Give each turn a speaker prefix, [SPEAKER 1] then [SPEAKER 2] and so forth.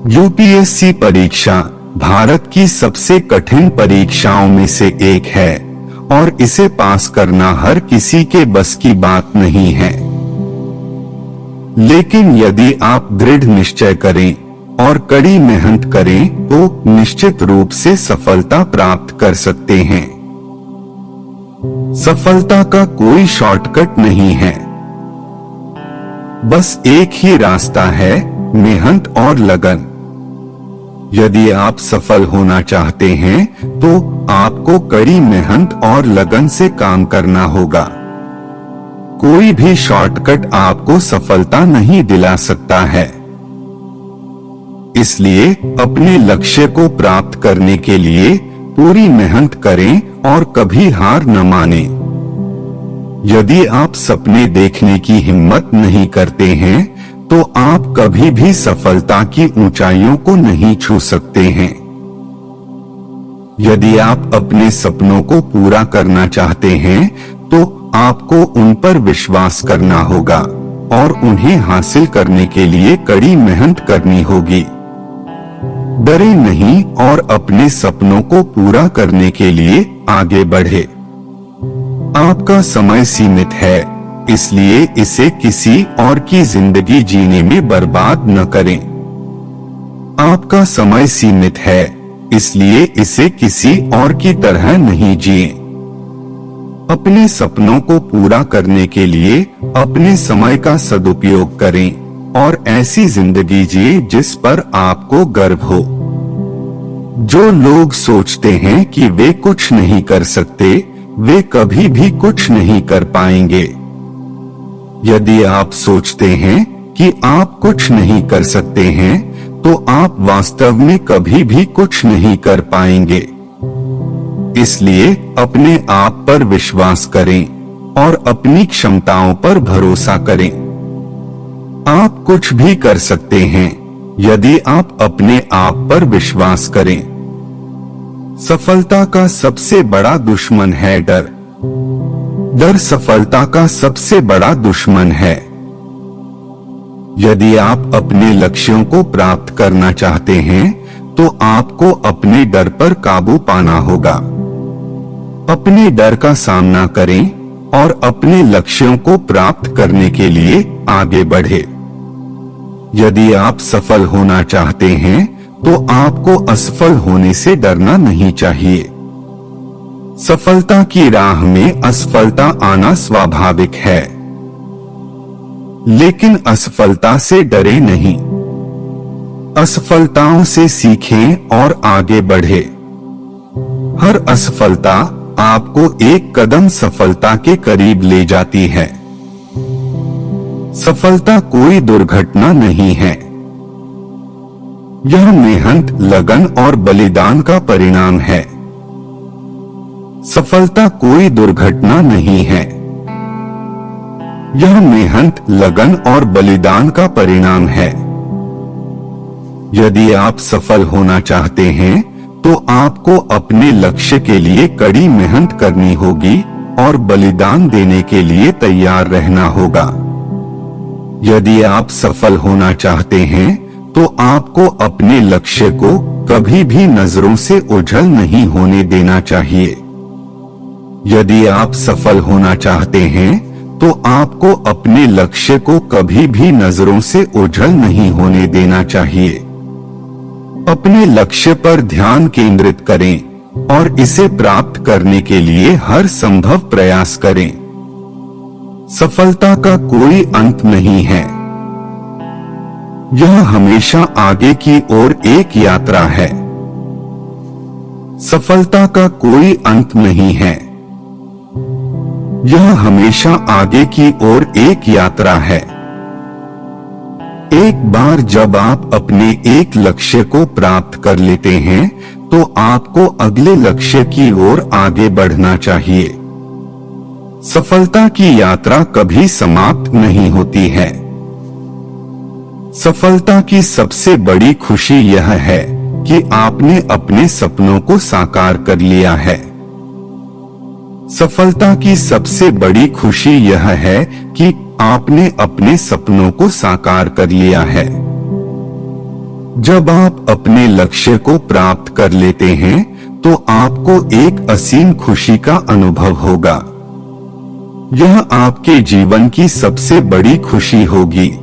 [SPEAKER 1] UPSC परीक्षा भारत की सबसे कठिन परीक्षाओं में से एक है और इसे पास करना हर किसी के बस की बात नहीं है। लेकिन यदि आप दृढ़ निश्चय करें और कड़ी मेहनत करें तो निश्चित रूप से सफलता प्राप्त कर सकते हैं। सफलता का कोई शॉर्टकट नहीं है, बस एक ही रास्ता है, मेहनत और लगन। यदि आप सफल होना चाहते हैं तो आपको कड़ी मेहनत और लगन से काम करना होगा। कोई भी शॉर्टकट आपको सफलता नहीं दिला सकता है। इसलिए अपने लक्ष्य को प्राप्त करने के लिए पूरी मेहनत करें और कभी हार न मानें। यदि आप सपने देखने की हिम्मत नहीं करते हैं तो आप कभी भी सफलता की ऊंचाइयों को नहीं छू सकते हैं। यदि आप अपने सपनों को पूरा करना चाहते हैं तो आपको उन पर विश्वास करना होगा और उन्हें हासिल करने के लिए कड़ी मेहनत करनी होगी। डरे नहीं और अपने सपनों को पूरा करने के लिए आगे बढ़े। आपका समय सीमित है, इसलिए इसे किसी और की जिंदगी जीने में बर्बाद न करें। आपका समय सीमित है, इसलिए इसे किसी और की तरह नहीं जिएं। अपने सपनों को पूरा करने के लिए अपने समय का सदुपयोग करें और ऐसी जिंदगी जिए जिस पर आपको गर्व हो। जो लोग सोचते हैं कि वे कुछ नहीं कर सकते, वे कभी भी कुछ नहीं कर पाएंगे। यदि आप सोचते हैं कि आप कुछ नहीं कर सकते हैं तो आप वास्तव में कभी भी कुछ नहीं कर पाएंगे। इसलिए अपने आप पर विश्वास करें और अपनी क्षमताओं पर भरोसा करें। आप कुछ भी कर सकते हैं यदि आप अपने आप पर विश्वास करें। सफलता का सबसे बड़ा दुश्मन है डर। डर सफलता का सबसे बड़ा दुश्मन है। यदि आप अपने लक्ष्यों को प्राप्त करना चाहते हैं तो आपको अपने डर पर काबू पाना होगा। अपने डर का सामना करें और अपने लक्ष्यों को प्राप्त करने के लिए आगे बढ़े। यदि आप सफल होना चाहते हैं तो आपको असफल होने से डरना नहीं चाहिए। सफलता की राह में असफलता आना स्वाभाविक है, लेकिन असफलता से डरे नहीं। असफलताओं से सीखें और आगे बढ़े। हर असफलता आपको एक कदम सफलता के करीब ले जाती है। सफलता कोई दुर्घटना नहीं है, यह मेहनत, लगन और बलिदान का परिणाम है। सफलता कोई दुर्घटना नहीं है, यह मेहनत, लगन और बलिदान का परिणाम है। यदि आप सफल होना चाहते हैं तो आपको अपने लक्ष्य के लिए कड़ी मेहनत करनी होगी और बलिदान देने के लिए तैयार रहना होगा। यदि आप सफल होना चाहते हैं तो आपको अपने लक्ष्य को कभी भी नजरों से ओझल नहीं होने देना चाहिए। यदि आप सफल होना चाहते हैं तो आपको अपने लक्ष्य को कभी भी नजरों से ओझल नहीं होने देना चाहिए। अपने लक्ष्य पर ध्यान केंद्रित करें और इसे प्राप्त करने के लिए हर संभव प्रयास करें। सफलता का कोई अंत नहीं है, यह हमेशा आगे की ओर एक यात्रा है। सफलता का कोई अंत नहीं है, यह हमेशा आगे की ओर एक यात्रा है। एक बार जब आप अपने एक लक्ष्य को प्राप्त कर लेते हैं तो आपको अगले लक्ष्य की ओर आगे बढ़ना चाहिए। सफलता की यात्रा कभी समाप्त नहीं होती है। सफलता की सबसे बड़ी खुशी यह है कि आपने अपने सपनों को साकार कर लिया है। सफलता की सबसे बड़ी खुशी यह है कि आपने अपने सपनों को साकार कर लिया है। जब आप अपने लक्ष्य को प्राप्त कर लेते हैं तो आपको एक असीम खुशी का अनुभव होगा। यह आपके जीवन की सबसे बड़ी खुशी होगी।